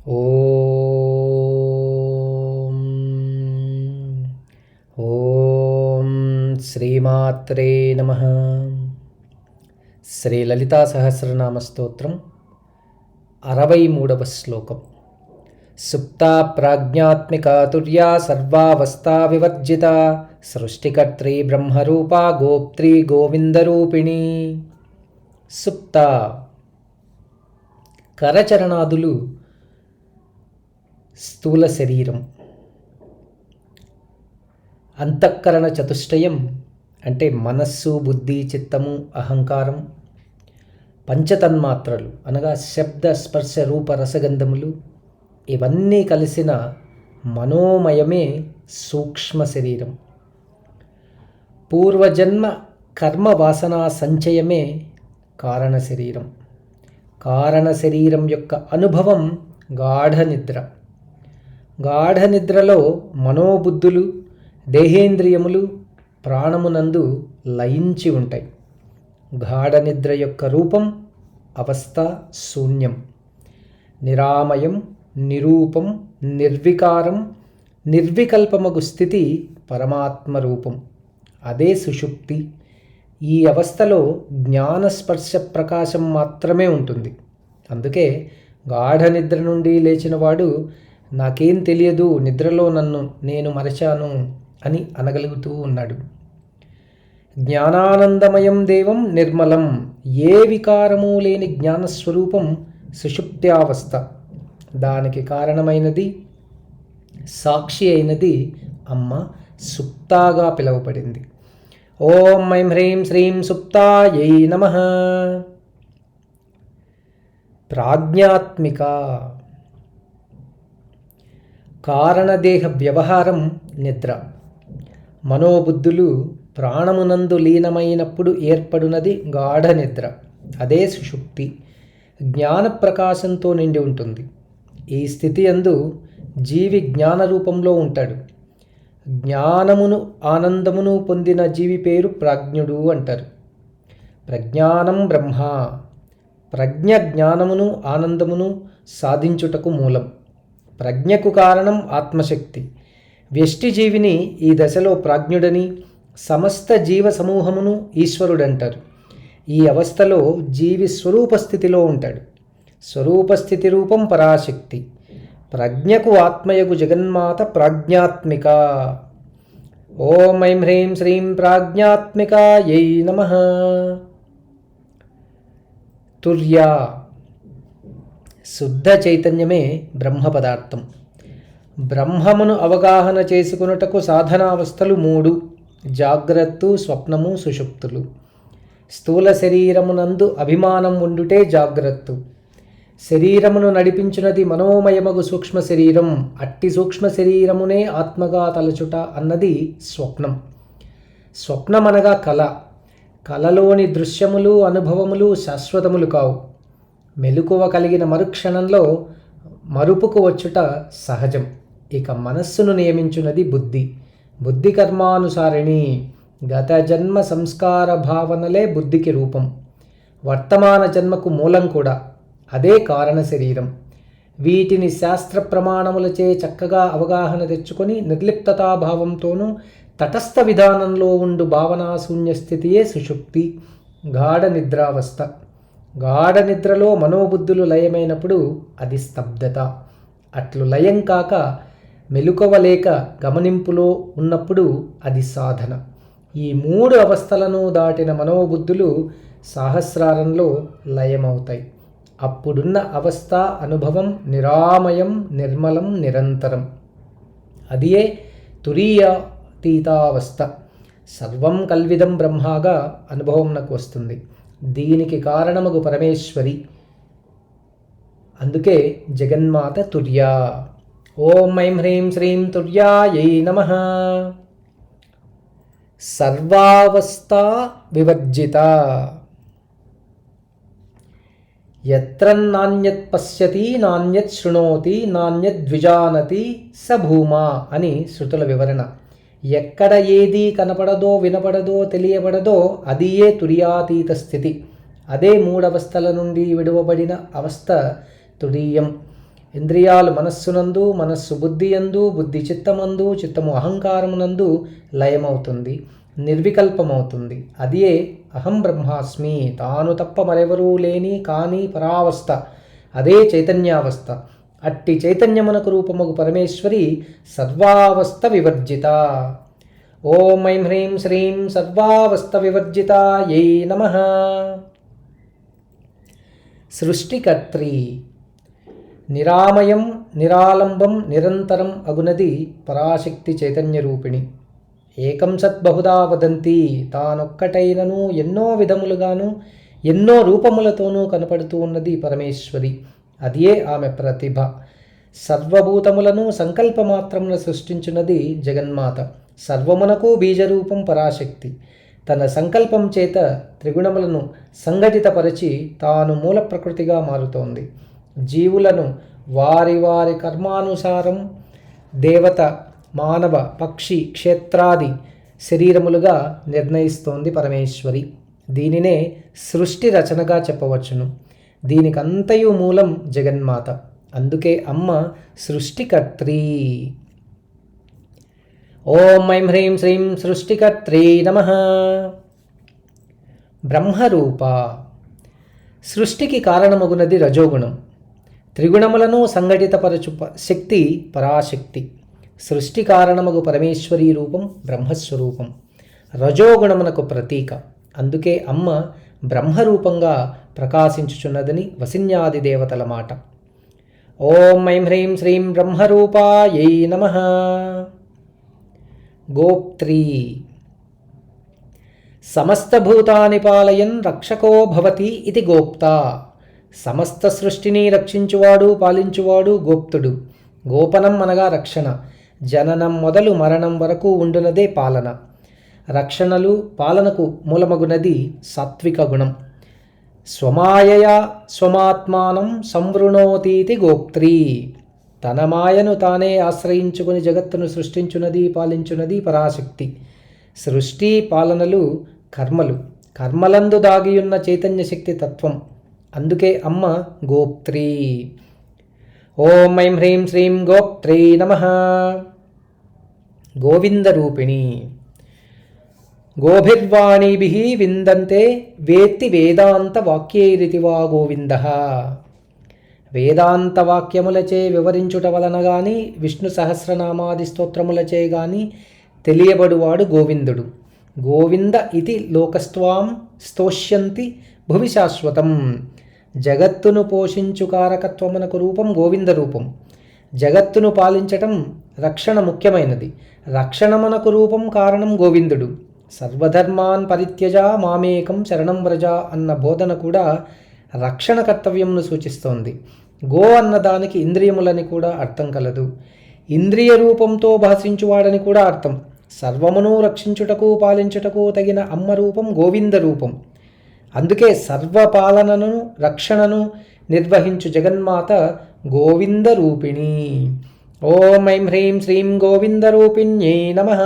ఓం ఓం శ్రీమాత్రే నమః. శ్రీ లలితా సహస్రనామ స్తోత్రం 63వ శ్లోకం. సుప్తా ప్రాజ్ఞాత్మికా తుర్యా సర్వావస్థా వివర్జిత సృష్టికర్త్రీ బ్రహ్మరూపా గోప్త్రీ గోవిందరూపిణి. సుప్త కరచరణాదులు స్థూల శరీరం, అంతఃకరణ చతుష్టయం అంటే మనస్సు, బుద్ధి, చిత్తము, అహంకారం, పంచతన్మాత్రలు అనగా శబ్ద, స్పర్శ, రూప, రసగంధములు ఇవన్నీ కలిసిన మనోమయమే సూక్ష్మ శరీరం. పూర్వజన్మ కర్మ వాసనా సంచయమే కారణ శరీరం. కారణ శరీరం యొక్క అనుభవం గాఢ నిద్ర. గాఢ నిద్రలో మనోబుద్ధులు, దేహేంద్రియములు ప్రాణమునందు లయించి ఉంటాయి. గాఢ నిద్ర యొక్క రూపం, అవస్థ శూన్యం, నిరామయం, నిరూపం, నిర్వికారం, నిర్వికల్పమగు స్థితి పరమాత్మ రూపం. అదే సుషుప్తి. ఈ అవస్థలో జ్ఞానస్పర్శ ప్రకాశం మాత్రమే ఉంటుంది. అందుకే గాఢ నిద్ర నుండి లేచినవాడు నాకేం తెలియదు, నిద్రలో నేను మరచాను అని అనగలుగుతూ ఉన్నాడు. జ్ఞానానందమయం దేవం నిర్మలం, ఏ వికారము లేని జ్ఞానస్వరూపం సుషుప్త్యావస్థ. దానికి కారణమైనది, సాక్షి అయినది అమ్మ సుప్తాగా పిలువబడింది. ఓం ఐం హ్రీం శ్రీం సుప్తాయై నమః. ప్రాజ్ఞాత్మిక కారణదేహ వ్యవహారం నిద్ర. మనోబుద్ధులు ప్రాణమునందు లీనమైనప్పుడు ఏర్పడునది గాఢ నిద్ర. అదే సుషుప్తి. జ్ఞాన ప్రకాశంతో నిండి ఉంటుంది. ఈ స్థితి యందు జీవి జ్ఞాన రూపంలో ఉంటాడు. జ్ఞానమును, ఆనందమును పొందిన జీవి పేరు ప్రాజ్ఞుడు అంటారు. ప్రజ్ఞానం బ్రహ్మ. ప్రజ్ఞ జ్ఞానమును, ఆనందమును సాధించుటకు మూలం. ప్రజ్ఞకు కారణం ఆత్మశక్తి. వ్యష్టి జీవిని ఈ దశలో ప్రాజ్ఞుడని, సమస్త జీవ సమూహమును ఈశ్వరుడంటారు. ఈ అవస్థలో జీవి స్వరూపస్థితిలో ఉంటాడు. స్వరూపస్థితి రూపం పరాశక్తి. ప్రజ్ఞకు ఆత్మయగు జగన్మాత ప్రాజ్ఞాత్మిక. ఓం ఐం హ్రీం శ్రీం ప్రాజ్ఞాత్మికాయై నమః. తుర్యా శుద్ధ చైతన్యమే బ్రహ్మ పదార్థం. బ్రహ్మమును అవగాహన చేసుకున్నటకు సాధనావస్థలు 3: జాగ్రత్త, స్వప్నము, సుషుప్తులు. స్థూల శరీరమునందు అభిమానం ఉండుటే జాగ్రత్త. శరీరమును నడిపించున్నది మనోమయమగు సూక్ష్మ శరీరం. అట్టి సూక్ష్మ శరీరమునే ఆత్మగా తలచుట అన్నది స్వప్నం. స్వప్నమనగా కళ. కళలోని దృశ్యములు, అనుభవములు శాశ్వతములు కావు. మెలకువ కలిగిన మరుక్షణంలో మరుపుకు వచ్చుట సహజం. ఇక మనస్సును నియమించున్నది బుద్ధి. బుద్ధి కర్మానుసారిణి. గత జన్మ సంస్కార భావనలే బుద్ధికి రూపం. వర్తమాన జన్మకు మూలం కూడా. అదే కారణ శరీరం. వీటిని శాస్త్ర ప్రమాణములచే చక్కగా అవగాహన తెచ్చుకొని నిర్లిప్తతాభావంతోనూ తటస్థ విధానంలో ఉండు భావనాశూన్య స్థితియే సుషుప్తి, గాఢ నిద్రావస్థ. గాఢ నిద్రలో మనోబుద్ధులు లయమైనప్పుడు అది స్తబ్దత. అట్లు లయం కాక మెలుకవ లేక గమనింపులో ఉన్నప్పుడు అది సాధన. ఈ 3 అవస్థలను దాటిన మనోబుద్ధులు సహస్రారంలో లయమవుతాయి. అప్పుడున్న అవస్థ, అనుభవం నిరామయం, నిర్మలం, నిరంతరం. అదియే తురీయాతీతావస్థ. సర్వం కల్విదం బ్రహ్మగా అనుభవంనకు వస్తుంది. దీనికి కారణమగు పరమేశ్వరి. అందుకే జగన్మాత తుర్యా. ఓం ఐం హ్రీం శ్రీం తుర్యాయై నమః. సర్వావస్థా వివర్జిత. యత్ర నాణ్యత్ పశ్యతి నాణ్యత్ శృణోతి నాణ్యత్ ద్విజానతి స భూమా అని శృతుల వివరణ. ఎక్కడ ఏది కనపడదో, వినపడదో, తెలియబడదో అదియే తురియాతీత స్థితి. అదే 3 అవస్థల నుండి విడువబడిన అవస్థ తురీయం. ఇంద్రియాలు మనస్సునందు, మనస్సు బుద్ధి యందు, బుద్ధి చిత్తమందు, చిత్తము అహంకారమునందు లయమవుతుంది, నిర్వికల్పమవుతుంది. అదియే అహం బ్రహ్మాస్మి, తాను తప్ప మరెవరూ లేని కాని పరావస్థ, అదే చైతన్యావస్థ. అట్టి చైతన్యమునకు రూపముగు పరమేశ్వరి సర్వావస్థ వివర్జిత. ఓం ఐం హ్రీం శ్రీం సర్వావస్థ వివర్జితాయై నమః. సృష్టికర్త్రి, నిరామయం నిరాలంబం నిరంతరం అగునది పరాశక్తి చైతన్య రూపిణి. ఏకం సత్ బహుదా వదంతి, తానొక్కటైనను ఎన్నో విధములుగాను ఎన్నో రూపములతోనూ కనపడుతూ ఉన్నది పరమేశ్వరి. అదియే ఆమె ప్రతిభ. సర్వభూతములను సంకల్పమాత్రమున సృష్టించున్నది జగన్మాత. సర్వమునకు బీజరూపం పరాశక్తి. తన సంకల్పం చేత త్రిగుణములను సంఘటితపరచి తాను మూల ప్రకృతిగా మారుతోంది. జీవులను వారి వారి కర్మానుసారం దేవత, మానవ, పక్షి, క్షేత్రాది శరీరములుగా నిర్ణయిస్తోంది పరమేశ్వరి. దీనినే సృష్టి రచనగా చెప్పవచ్చును. దీనికంతయు మూలం జగన్మాత. అందుకే అమ్మ సృష్టికర్త్రి. ఓం ఐం హ్రీం శ్రీం సృష్టికర్త్రీ నమః. బ్రహ్మరూప, సృష్టికి కారణమగునది రజోగుణం. త్రిగుణములను సంఘటితపరచు శక్తి పరాశక్తి. సృష్టి కారణమగు పరమేశ్వరీ రూపం బ్రహ్మస్వరూపం, రజోగుణమునకు ప్రతీక. అందుకే అమ్మ బ్రహ్మరూపంగా ప్రకాశించుచున్నదని వసిన్యాది దేవతల మాట. ఓం ఐం హ్రీం శ్రీం బ్రహ్మరూపాయై నమః. గోప్త్రీ, సమస్తభూతాని పాలయన్ రక్షకో భవతి ఇది గోప్తా. సమస్త సృష్టిని రక్షించువాడు, పాలించువాడు గోప్తుడు. గోపనం అనగా రక్షణ. జననం మొదలు మరణం వరకు ఉండునదే పాలన. రక్షణలు, పాలనకు మూలమగునది సాత్విక గుణం. స్వమాయయా స్వమాత్మానం సంవృణోతీతి గోప్త్రీ. తన మాయను తానే ఆశ్రయించుకుని జగత్తును సృష్టించున్నది, పాలించున్నది పరాశక్తి. సృష్టి, పాలనలు కర్మలు. కర్మలందు దాగియున్న చైతన్య శక్తి తత్వం. అందుకే అమ్మ గోప్త్రీ. ఓం ఐం హ్రీం శ్రీం గోప్త్రీ నమః. గోవిందరూపిణి, గోభిర్వాణీభిః విందంతే వేత్తి వేదాంత వాక్యైరితి వా గోవిందః. వేదాంత వాక్యములచే వివరించుట వలన గాని, విష్ణు సహస్రనామాది స్తోత్రములచే గాని తెలియబడువాడు గోవిందుడు. గోవింద ఇతి లోకస్త్వాం స్తోష్యంతి భువి శాశ్వతం. జగత్తును పోషించు కారకత్వమునకు రూపం గోవింద రూపం. జగత్తును పాలించటం రక్షణ ముఖ్యమైనది. రక్షణమునకు రూపం కారణం గోవిందుడు. సర్వధర్మాన్ పరిత్యజ మామేకం శరణం వ్రజ అన్న బోధన కూడా రక్షణ కర్తవ్యంను సూచిస్తోంది. గో అన్నదానికి ఇంద్రియములని కూడా అర్థం కలదు. ఇంద్రియ రూపంతో భాషించువాడని కూడా అర్థం. సర్వమును రక్షించుటకు, పాలించుటకు తగిన అమ్మ రూపం గోవింద రూపం. అందుకే సర్వపాలనను, రక్షణను నిర్వహించు జగన్మాత గోవింద రూపిణి. ఓం ఐం హ్రీం శ్రీం గోవింద రూపిణ్యై నమః.